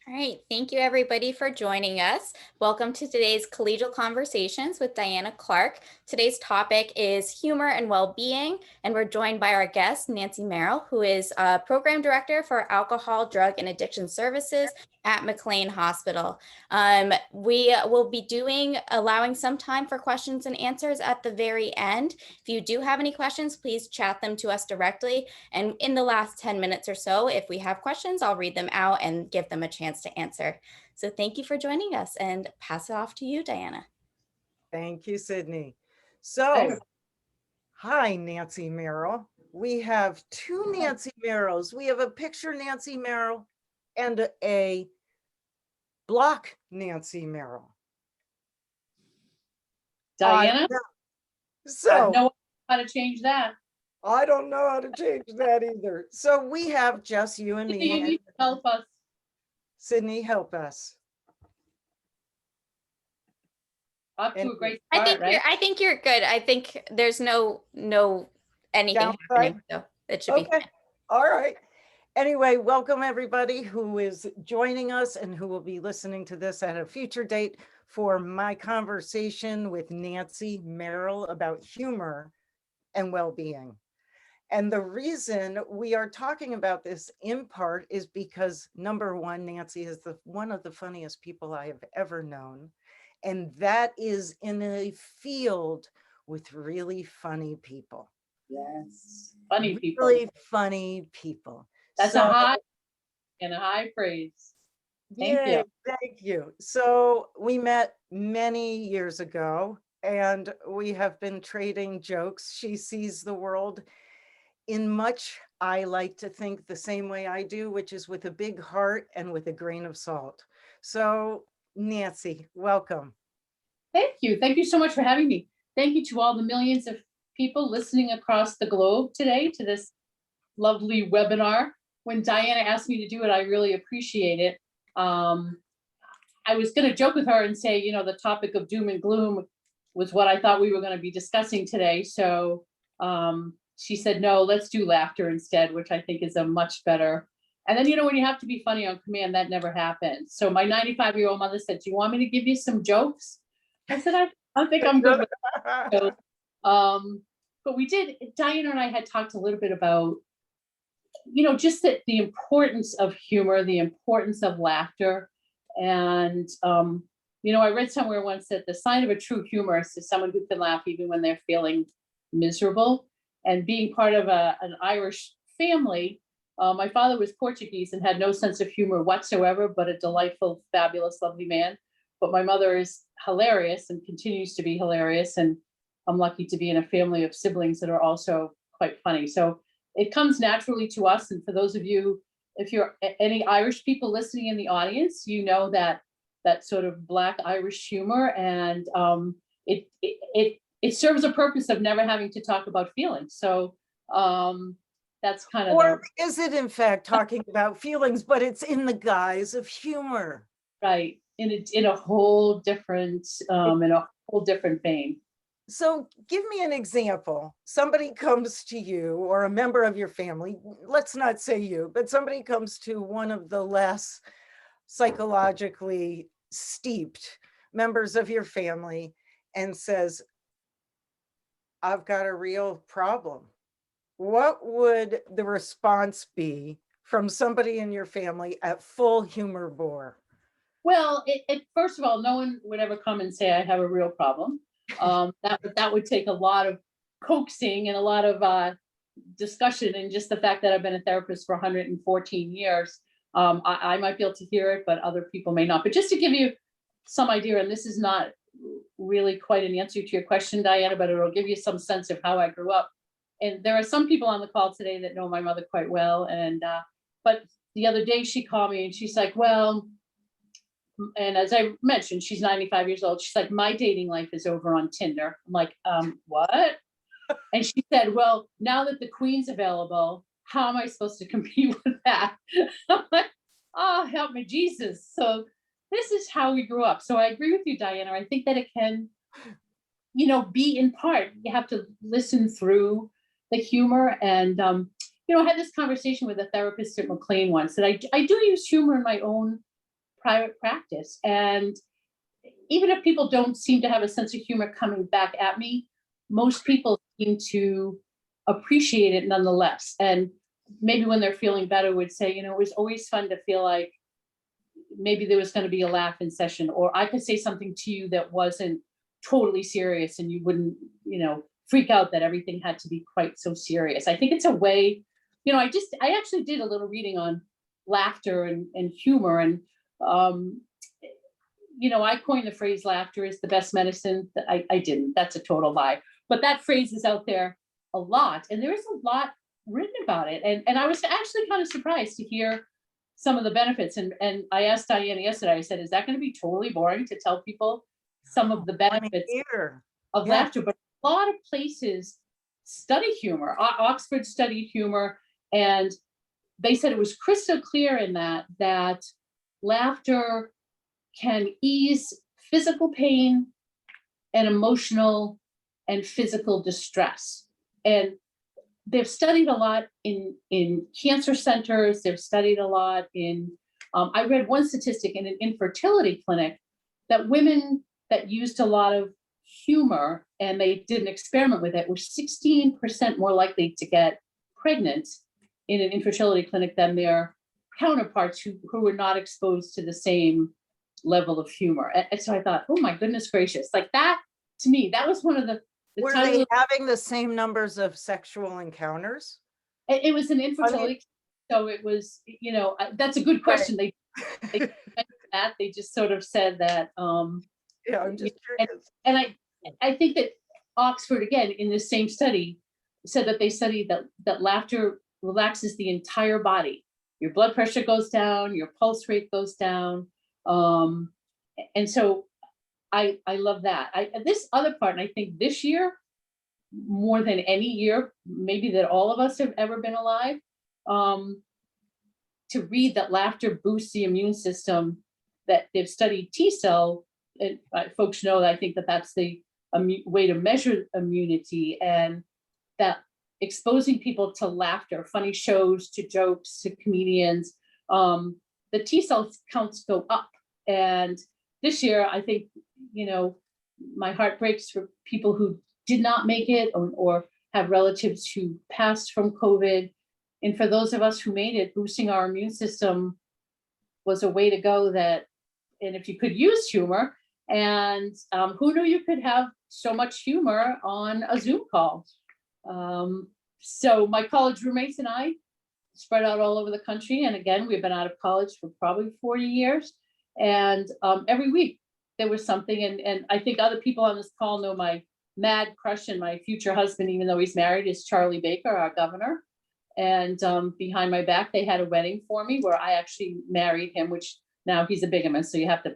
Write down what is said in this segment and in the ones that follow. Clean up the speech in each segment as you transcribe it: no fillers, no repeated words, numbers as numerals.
All right, thank you everybody for joining us. Welcome to today's Collegial Conversations with Diana Clark. Today's topic is humor and well-being, and we're joined by our guest, Nancy Merrill, who is a Program Director for Alcohol, Drug, and Addiction Services at McLean Hospital. We will be allowing some time for questions and answers at the very end. If you do have any questions, please chat them to us directly. And in the last 10 minutes or so, if we have questions, I'll read them out and give them a chance to answer. So thank you for joining us, and pass it off to you, Diana. Thank you, Sydney. So, hi, Nancy Merrill. We have two Nancy Merrills. We have a picture Nancy Merrill and a block Nancy Merrill. Diana? So, I know how to change that. I don't know how to change that either. So we have just you and me. You need to help us. Sydney, help us. Up to a great start, I think you're good. I think there's no anything happening, so it should be fine. All right. Anyway, welcome everybody who is joining us and who will be listening to this at a future date for my conversation with Nancy Merrill about humor and well-being. And the reason we are talking about this in part is because, number one, Nancy is one of the funniest people I have ever known. And that is in a field with really funny people. Yes, funny people. Really funny people. That's a high praise. Thank you. Thank you. So we met many years ago and we have been trading jokes. She sees the world in much, I like to think, the same way I do, which is with a big heart and with a grain of salt. So Nancy, welcome. Thank you. Thank you so much for having me. Thank you to all the millions of people listening across the globe today to this lovely webinar. When Diana asked me to do it, I really appreciate it. I was going to joke with her and say, you know, the topic of doom and gloom was what I thought we were going to be discussing today. So she said, no, let's do laughter instead, which I think is a much better. And then, you know, when you have to be funny on command, that never happens. So my 95-year-old mother said, do you want me to give you some jokes? I said, I think I'm good with that. But we did, Diana and I had talked a little bit about, you know, just the importance of humor, the importance of laughter. And, you know, I read somewhere once that the sign of a true humorist is someone who can laugh even when they're feeling miserable. And being part of an Irish family, my father was Portuguese and had no sense of humor whatsoever, but a delightful, fabulous, lovely man. But my mother is hilarious and continues to be hilarious. And I'm lucky to be in a family of siblings that are also quite funny. So it comes naturally to us. And for those of you, if you're any Irish people listening in the audience, you know that sort of Black Irish humor, and it serves a purpose of never having to talk about feelings. So that's kind of. Or is it in fact talking about feelings, but it's in the guise of humor? Right, in a whole different vein. So give me an example. Somebody comes to you or a member of your family, let's not say you, but somebody comes to one of the less psychologically steeped members of your family and says, I've got a real problem. What would the response be from somebody in your family at full humor bore? Well, first of all, no one would ever come and say I have a real problem. That would take a lot of coaxing and a lot of discussion, and just the fact that I've been a therapist for 114 years, I might be able to hear it, but other people may not. But just to give you some idea, and this is not really quite an answer to your question, Diana, but it'll give you some sense of how I grew up. And there are some people on the call today that know my mother quite well. And but the other day she called me and she's like, well, and as I mentioned, she's 95 years old. She's like, my dating life is over on Tinder. I'm like, what? And she said, well, now that the Queen's available, how am I supposed to compete with that? I'm like, oh, help me, Jesus. So this is how we grew up. So I agree with you, Diana. I think that it can, you know, be in part, you have to listen through the humor. And, you know, I had this conversation with a therapist at McLean once, that I do use humor in my own private practice. And even if people don't seem to have a sense of humor coming back at me, most people seem to appreciate it nonetheless. And maybe when they're feeling better would say, it was always fun to feel like maybe there was going to be a laugh in session, or I could say something to you that wasn't totally serious and you wouldn't, freak out that everything had to be quite so serious. I think it's a way, I actually did a little reading on laughter and humor. And, I coined the phrase laughter is the best medicine. I didn't, that's a total lie. But that phrase is out there a lot. And there is a lot written about it. And I was actually kind of surprised to hear some of the benefits. And I asked Diana yesterday, I said, is that going to be totally boring to tell people some of the benefits of laughter? But a lot of places study humor. Oxford studied humor, and they said it was crystal clear in that laughter can ease physical pain and emotional and physical distress. And they've studied a lot in cancer centers. They've studied a lot in, I read one statistic in an infertility clinic that women that used a lot of humor and they did an experiment with it were 16% more likely to get pregnant in an infertility clinic than their counterparts who were not exposed to the same level of humor. And so I thought, oh my goodness gracious, like that, to me, that was one of the were they having the same numbers of sexual encounters? It was an infertility, so it was, that's a good question. Right. They just sort of said that. Yeah, I'm just curious. And I think that Oxford, again, in the same study, said that they studied that laughter relaxes the entire body. Your blood pressure goes down, your pulse rate goes down. And so I love that. This other part, and I think this year, more than any year, maybe that all of us have ever been alive, to read that laughter boosts the immune system, that they've studied T cell, and folks know that I think that that's the way to measure immunity, and that exposing people to laughter, funny shows, to jokes, to comedians, the T cell counts go up. And this year, I think, my heart breaks for people who did not make it or have relatives who passed from COVID. And for those of us who made it, boosting our immune system was a way to go and if you could use humor, and who knew you could have so much humor on a Zoom call. So my college roommates and I spread out all over the country. And again, we've been out of college for probably 40 years. And every week there was something. And I think other people on this call know my mad crush and my future husband, even though he's married, is Charlie Baker, our governor. And behind my back, they had a wedding for me where I actually married him, which now he's a bigamist. So you have to,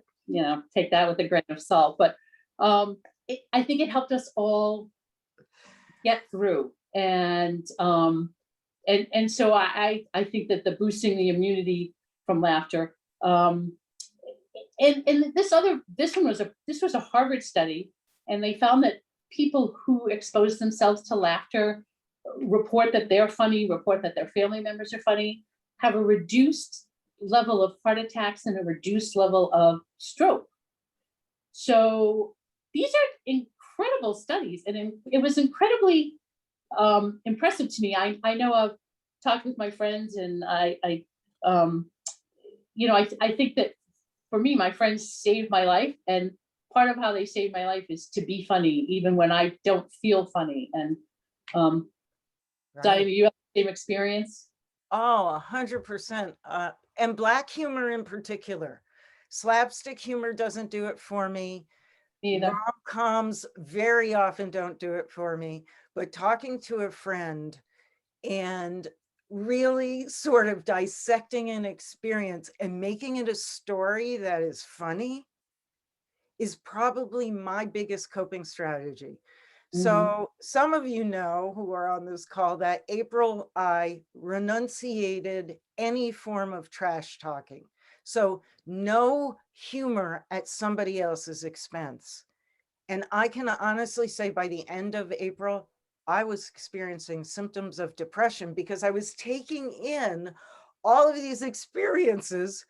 take that with a grain of salt. But I think it helped us all get through. And so I think that the boosting the immunity from laughter, and this was a Harvard study, and they found that people who expose themselves to laughter, report that they're funny, report that their family members are funny, have a reduced level of heart attacks and a reduced level of stroke. So these are incredible studies, and it was incredibly impressive to me. I know I've talked with my friends, and I think that for me, my friends saved my life, and part of how they saved my life is to be funny, even when I don't feel funny. And Diana, you have the same experience? Oh, 100%. And Black humor in particular. Slapstick humor doesn't do it for me. Rom-coms very often don't do it for me. But talking to a friend and really sort of dissecting an experience and making it a story that is funny is probably my biggest coping strategy. So some of you know who are on this call that April, I renunciated any form of trash talking. So no humor at somebody else's expense. And I can honestly say by the end of April, I was experiencing symptoms of depression because I was taking in all of these experiences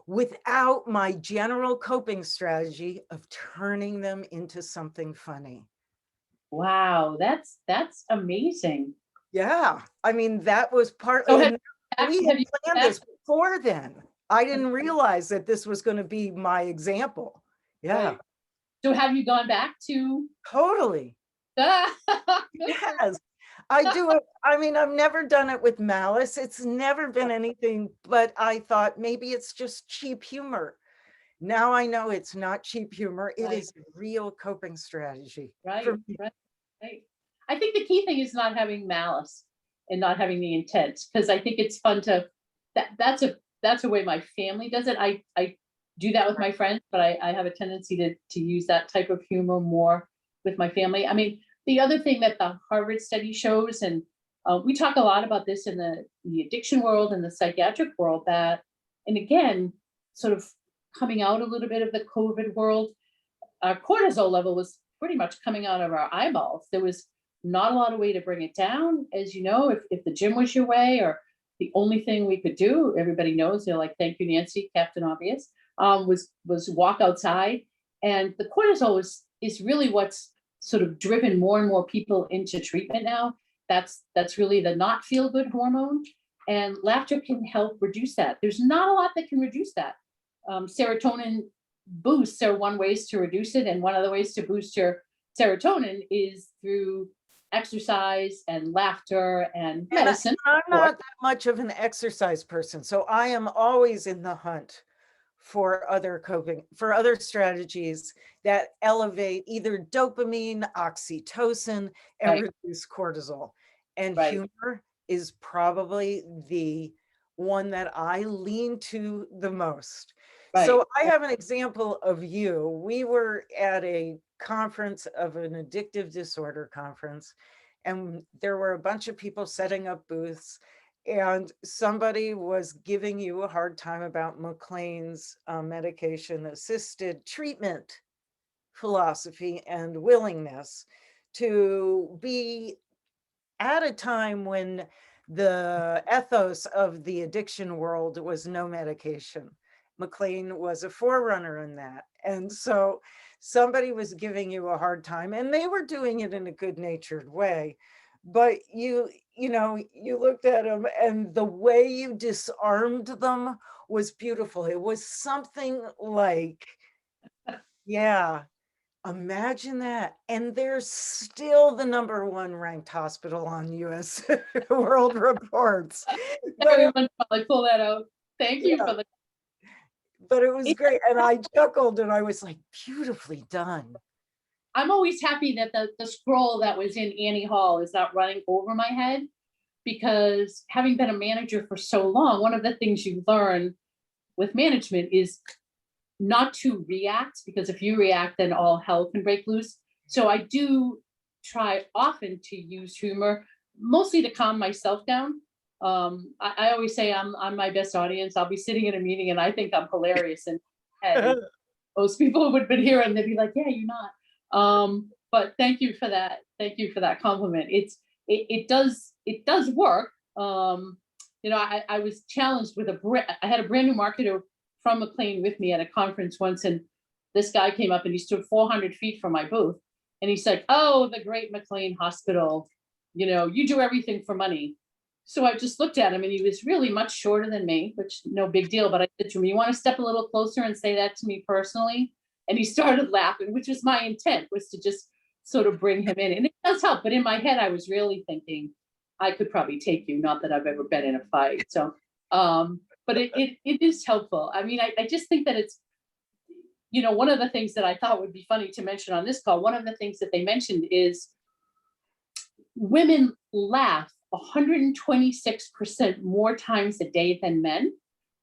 without my general coping strategy of turning them into something funny. Wow, that's amazing. Yeah, I mean, that was part, So and we had have you planned this before then. I didn't realize that this was going to be my example. Yeah, right. So have you gone back to totally. Yes, I do it. I mean, I've never done it with malice. It's never been anything, but I thought maybe it's just cheap humor. Now I know it's not cheap humor. It Right. is a real coping strategy. Right, For me. right, right. I think the key thing is not having malice and not having the intent, because I think it's fun to that's a way my family does it. I do that with my friends, but I have a tendency to use that type of humor more with my family. I mean, the other thing that the Harvard study shows, and we talk a lot about this in the addiction world and the psychiatric world, that, and again, sort of coming out a little bit of the COVID world, our cortisol level was pretty much coming out of our eyeballs. There was not a lot of way to bring it down. As you know, if the gym was your way, or the only thing we could do, everybody knows, they're like, thank you, Nancy, Captain Obvious, was walk outside. And the cortisol is really what's sort of driven more and more people into treatment now. That's really the not feel good hormone. And laughter can help reduce that. There's not a lot that can reduce that. Serotonin boosts are one ways to reduce it, and one of the ways to boost your serotonin is through exercise and laughter and medicine. I'm not that much of an exercise person, so I am always in the hunt for other strategies that elevate either dopamine, oxytocin, and Right. reduce cortisol. And Right. humor is probably the one that I lean to the most. Right. So I have an example of you. We were at a conference of an addictive disorder conference, and there were a bunch of people setting up booths, and somebody was giving you a hard time about McLean's medication assisted treatment philosophy and willingness to be at a time when the ethos of the addiction world was no medication. McLean was a forerunner in that. And so somebody was giving you a hard time, and they were doing it in a good-natured way. But you looked at them, and the way you disarmed them was beautiful. It was something like, yeah, imagine that. And they're still the #1 ranked hospital on US World Reports. But Everyone probably pull that out. Thank you for the. but it was great. And I chuckled and I was like, beautifully done. I'm always happy that the scroll that was in Annie Hall is not running over my head, because having been a manager for so long, one of the things you learn with management is not to react, because if you react, then all hell can break loose. So I do try often to use humor, mostly to calm myself down. I always say I'm my best audience. I'll be sitting in a meeting and I think I'm hilarious, and most people would be here and they'd be like, yeah, you're not. But thank you for that. Thank you for that compliment. It does work. I was challenged with I had a brand new marketer from McLean with me at a conference once, and this guy came up and he stood 400 feet from my booth, and he's like, oh, the great McLean Hospital, you do everything for money. So I just looked at him, and he was really much shorter than me, which no big deal, but I said to him, you want to step a little closer and say that to me personally? And he started laughing, which was my intent, was to just sort of bring him in, and it does help. But in my head, I was really thinking, I could probably take you, not that I've ever been in a fight. So but it is helpful. I mean, I just think that it's, one of the things that I thought would be funny to mention on this call, one of the things that they mentioned is women laugh 126% more times a day than men,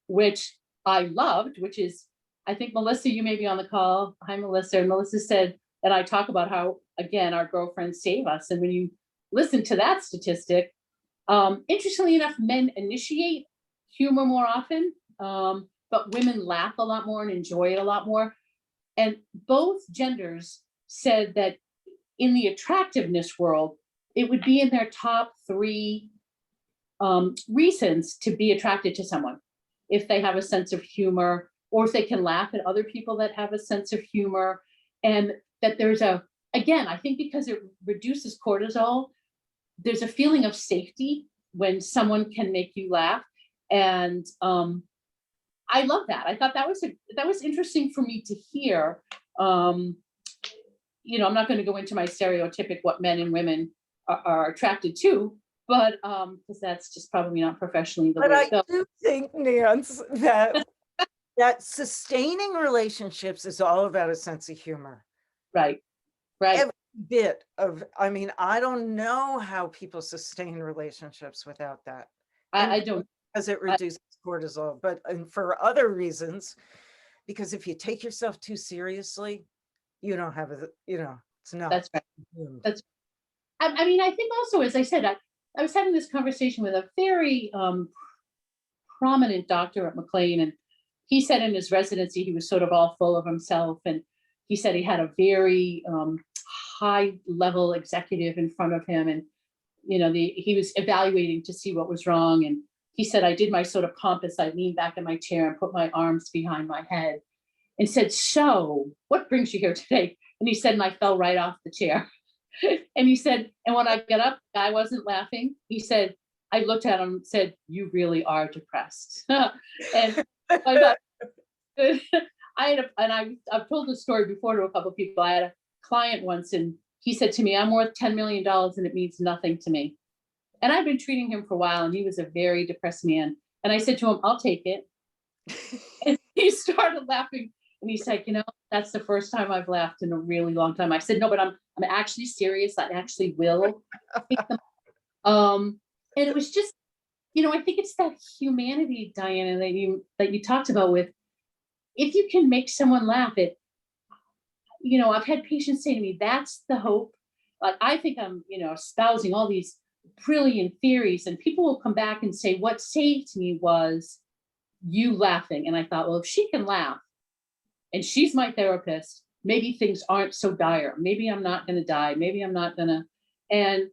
which I loved, which is, I think, Melissa, you may be on the call. Hi, Melissa. And Melissa said, and I talk about how, again, our girlfriends save us. And when you listen to that statistic, interestingly enough, men initiate humor more often, but women laugh a lot more and enjoy it a lot more. And both genders said that in the attractiveness world, it would be in their top 3 reasons to be attracted to someone. If they have a sense of humor, or if they can laugh at other people that have a sense of humor, and that there's again, I think because it reduces cortisol, there's a feeling of safety when someone can make you laugh. And I love that. I thought that was interesting for me to hear. I'm not going to go into my stereotypic what men and women are attracted to, but because that's just probably not professionally the way to go. I do think, Nance, that that sustaining relationships is all about a sense of humor. Right. Every bit of, I don't know how people sustain relationships without that. I don't. Because it reduces cortisol, but for other reasons, because if you take yourself too seriously, you don't have it's not. That's right. That's. I think also, as I said, I was having this conversation with a very prominent doctor at McLean, and he said in his residency he was sort of all full of himself, and he said he had a very high level executive in front of him, and he was evaluating to see what was wrong, and he said, I did my sort of pompous, I leaned back in my chair and put my arms behind my head and said, so what brings you here today? And he said, and I fell right off the chair. And he said, and when I got up, I wasn't laughing. He said, I looked at him and said, you really are depressed. And I thought, I've told this story before to a couple of people. I had a client once, and he said to me, I'm worth $10 million and it means nothing to me. And I've been treating him for a while, and he was a very depressed man. And I said to him, I'll take it. And he started laughing, and he said, that's the first time I've laughed in a really long time. I said, no, but I'm actually serious. I actually will. And it was just, I think it's that humanity, Diana, that you talked about with, if you can make someone laugh, I've had patients say to me, that's the hope. Like, I think I'm, espousing all these brilliant theories, and people will come back and say, what saved me was you laughing. And I thought, well, if she can laugh and she's my therapist, maybe things aren't so dire. Maybe I'm not going to die. Maybe I'm not going to. And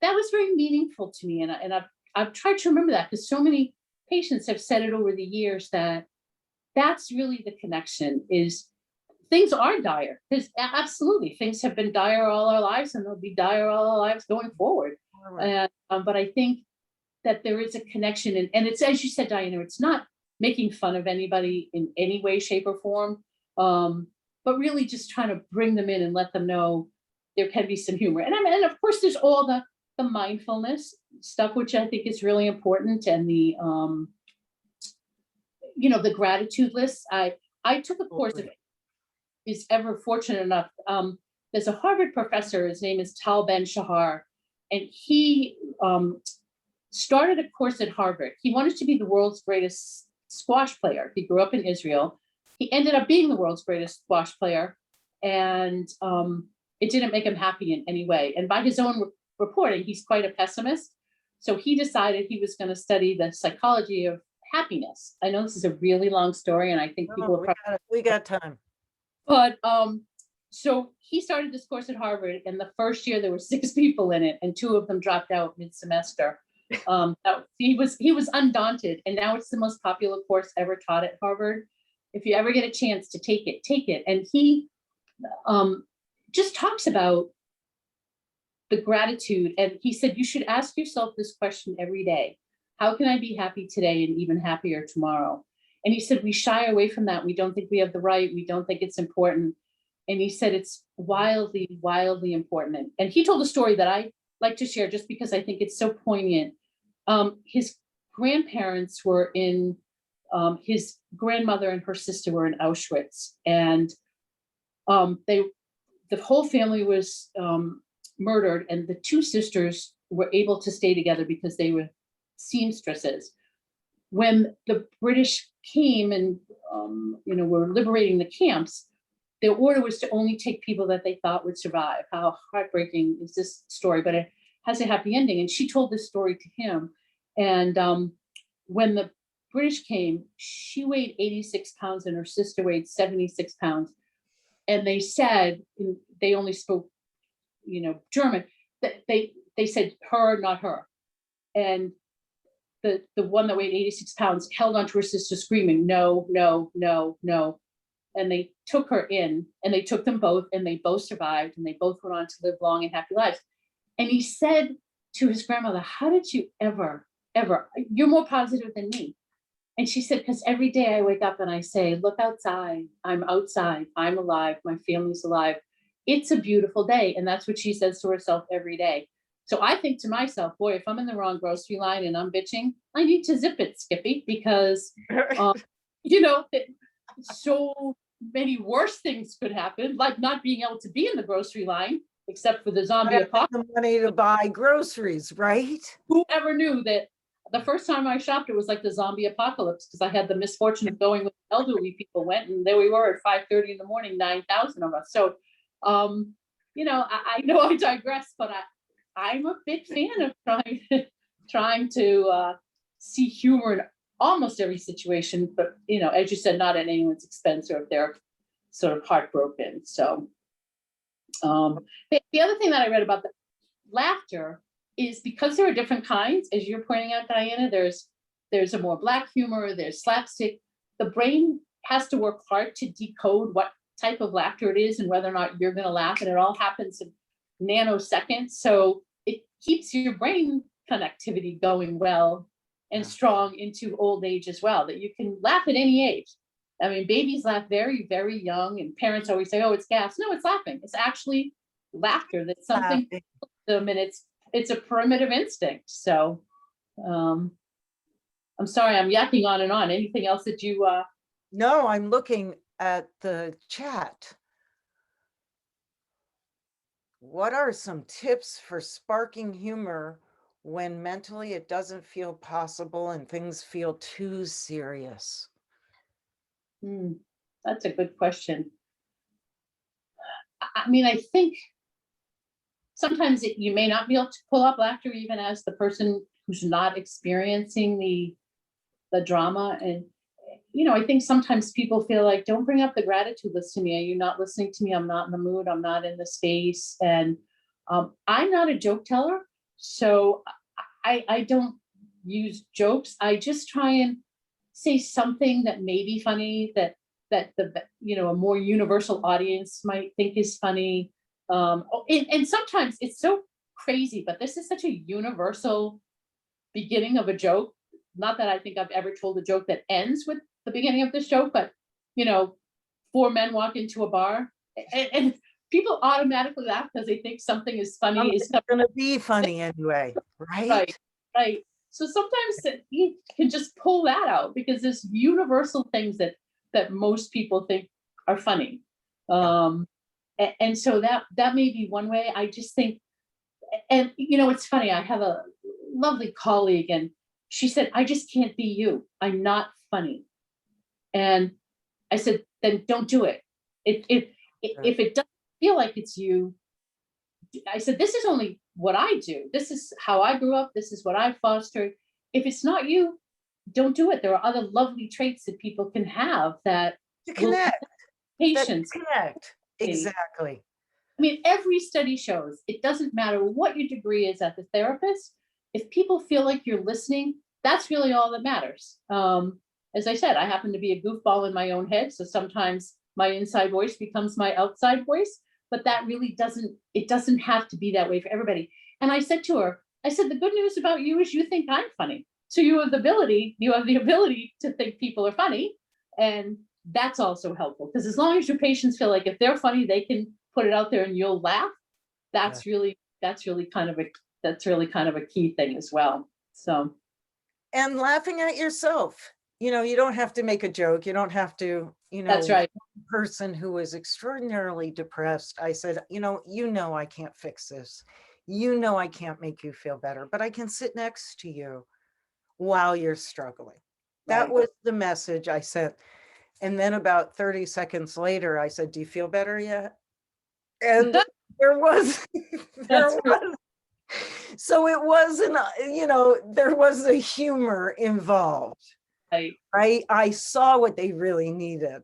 that was very meaningful to me. And I've tried to remember that, because so many patients have said it over the years, that that's really the connection, is things are dire. Because absolutely, things have been dire all our lives, and they'll be dire all our lives going forward. And but I think that there is a connection, and it's, as you said, Diana, it's not making fun of anybody in any way, shape, or form, but really just trying to bring them in and let them know there can be some humor. And of course, there's all the mindfulness stuff, which I think is really important, and the the gratitude list. I took a course, if is ever fortunate enough. There's a Harvard professor, his name is Tal Ben-Shahar, and he started a course at Harvard. He wanted to be the world's greatest squash player. He grew up in Israel. He ended up being the world's greatest squash player, and it didn't make him happy in any way. And by his own reporting, he's quite a pessimist. So he decided he was going to study the psychology of happiness. I know this is a really long story, and I think people we got time. But so he started this course at Harvard, and the first year there were 6 people in it, and 2 of them dropped out mid-semester. He was undaunted, and now it's the most popular course ever taught at Harvard. If you ever get a chance to take it. And he just talks about the gratitude, and he said you should ask yourself this question every day: how can I be happy today and even happier tomorrow? And he said we shy away from that. We don't think we have the right. We don't think it's important. And he said it's wildly, wildly important. And he told a story that I like to share just because I think it's so poignant. His grandparents were in, his grandmother and her sister were in Auschwitz. And the whole family was murdered. And the 2 sisters were able to stay together because they were seamstresses. When the British came and were liberating the camps, their order was to only take people that they thought would survive. How heartbreaking is this story? But it has a happy ending. And she told this story to him. And when the British came, she weighed 86 pounds and her sister weighed 76 pounds. And they said, they only spoke, German, that they said her, not her. And the one that weighed 86 pounds held onto her sister screaming, no, no, no, no. And they took her in, and they took them both, and they both survived, and they both went on to live long and happy lives. And he said to his grandmother, how did you ever, you're more positive than me. And she said, because every day I wake up and I say, look outside, I'm alive, my family's alive. It's a beautiful day. And that's what she says to herself every day. So I think to myself, boy, if I'm in the wrong grocery line and I'm bitching, I need to zip it, Skippy, because, so many worse things could happen, like not being able to be in the grocery line, except for the zombie apocalypse. The money to buy groceries, right? Whoever knew that the first time I shopped, it was like the zombie apocalypse, because I had the misfortune of going with elderly people went, and there we were at 5:30 in the morning, 9,000 of us. So, I know I digress, but I'm a big fan of trying to see humor in almost every situation, but as you said, not at anyone's expense or if they're sort of heartbroken. So the other thing that I read about the laughter is because there are different kinds, as you're pointing out, Diana, there's a more Black humor, there's slapstick. The brain has to work hard to decode what type of laughter it is and whether or not you're going to laugh, and it all happens in nanoseconds. So it keeps your brain connectivity going well and strong into old age as well, that you can laugh at any age. I mean, babies laugh very, very young, and parents always say, oh, it's gas. No, it's laughing. It's actually laughter. That's something them, and it's a primitive instinct. So I'm sorry, I'm yakking on and on. Anything else that you No, I'm looking at the chat. What are some tips for sparking humor when mentally it doesn't feel possible and things feel too serious? That's a good question. I mean, I think sometimes you may not be able to pull up laughter even as the person who's not experiencing the drama. And, I think sometimes people feel like, don't bring up the gratitude list to me. Are you not listening to me? I'm not in the mood. I'm not in the space. And I'm not a joke teller. So I don't use jokes. I just try and say something that may be funny, that a more universal audience might think is funny. And sometimes it's so crazy, but this is such a universal beginning of a joke. Not that I think I've ever told a joke that ends with the beginning of this joke, but 4 men walk into a bar and people automatically laugh because they think something is funny. It's going to be funny anyway, right? Right. So sometimes you can just pull that out because there's universal things that most people think are funny. And so that may be one way. I just think, and it's funny, I have a lovely colleague and she said, I just can't be you. I'm not funny. And I said, then don't do it. If it doesn't feel like it's you, I said, this is only what I do. This is how I grew up. This is what I fostered. If it's not you, don't do it. There are other lovely traits that people can have that to connect. Patience. Connect. Exactly. I mean, every study shows it doesn't matter what your degree is as a therapist. If people feel like you're listening, that's really all that matters. As I said, I happen to be a goofball in my own head. So sometimes my inside voice becomes my outside voice, but that really doesn't have to be that way for everybody. And I said to her, the good news about you is you think I'm funny. So you have the ability to think people are funny. And that's also helpful because as long as your patients feel like if they're funny, they can put it out there and you'll laugh. That's really kind of a key thing as well. So. And laughing at yourself. You don't have to make a joke. You don't have to, That's right. One person who was extraordinarily depressed, I said, I can't fix this. I can't make you feel better, but I can sit next to you while you're struggling. That was the message I sent. And then about 30 seconds later, I said, do you feel better yet? And there was. So it wasn't, there was a humor involved. Right. I saw what they really needed,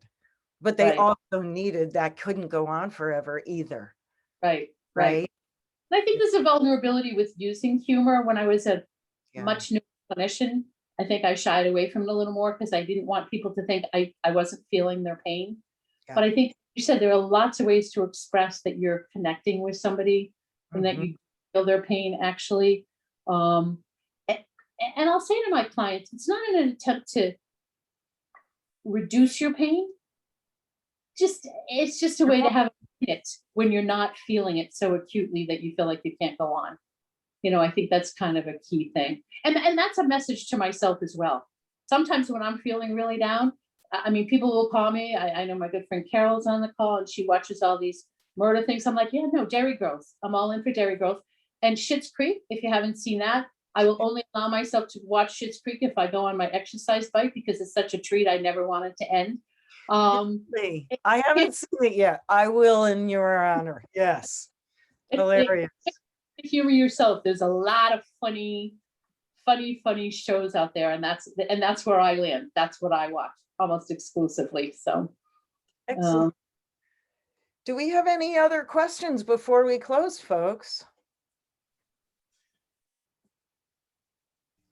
but they also needed that couldn't go on forever either. Right. And I think there's a vulnerability with using humor. When I was a much newer clinician, I think I shied away from it a little more because I didn't want people to think I wasn't feeling their pain. Yeah. But I think you said there are lots of ways to express that you're connecting with somebody and that you feel their pain actually. And I'll say to my clients, it's not an attempt to reduce your pain. It's just a way to have it when you're not feeling it so acutely that you feel like you can't go on. I think that's kind of a key thing. And that's a message to myself as well. Sometimes when I'm feeling really down, I mean, people will call me. I know my good friend Carol's on the call and she watches all these murder things. I'm like, yeah, no, dairy growth. I'm all in for dairy growth. And Schitt's Creek, if you haven't seen that, I will only allow myself to watch Schitt's Creek if I go on my exercise bike because it's such a treat. I never want it to end. Really? I haven't seen it yet. I will in your honor. Yes. Hilarious. Humor yourself. There's a lot of funny shows out there, and that's where I land. That's what I watch almost exclusively. So, Excellent. Do we have any other questions before we close, folks?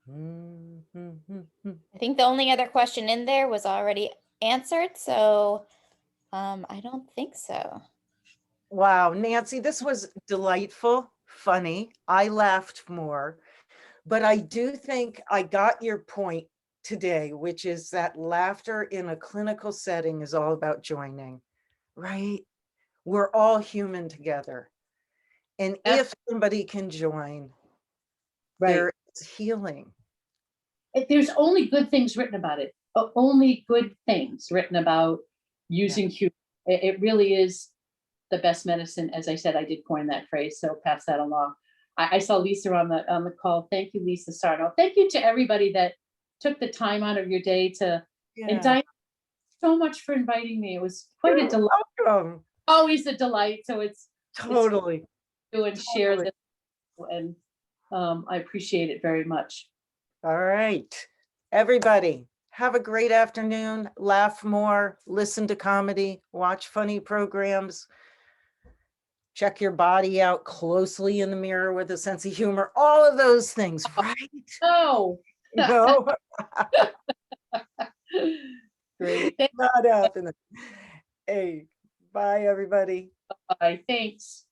I think the only other question in there was already answered, so I don't think so. Wow, Nancy, this was delightful, funny. I laughed more, but I do think I got your point today, which is that laughter in a clinical setting is all about joining, right? We're all human together. And if somebody can join, there is healing. There's only good things written about it. Only good things written about using humor. It really is the best medicine. As I said, I did coin that phrase, so pass that along. I saw Lisa on the call. Thank you, Lisa Sarno. Thank you to everybody that took the time out of your day to. And Diane, so much for inviting me. It was quite a delight. Welcome. Always a delight. So it's totally do and share this, and I appreciate it very much. All right, everybody, have a great afternoon. Laugh more, listen to comedy, watch funny programs, check your body out closely in the mirror with a sense of humor, all of those things, right? Oh, No. great. Not happening. Hey, bye, everybody. Bye. Thanks.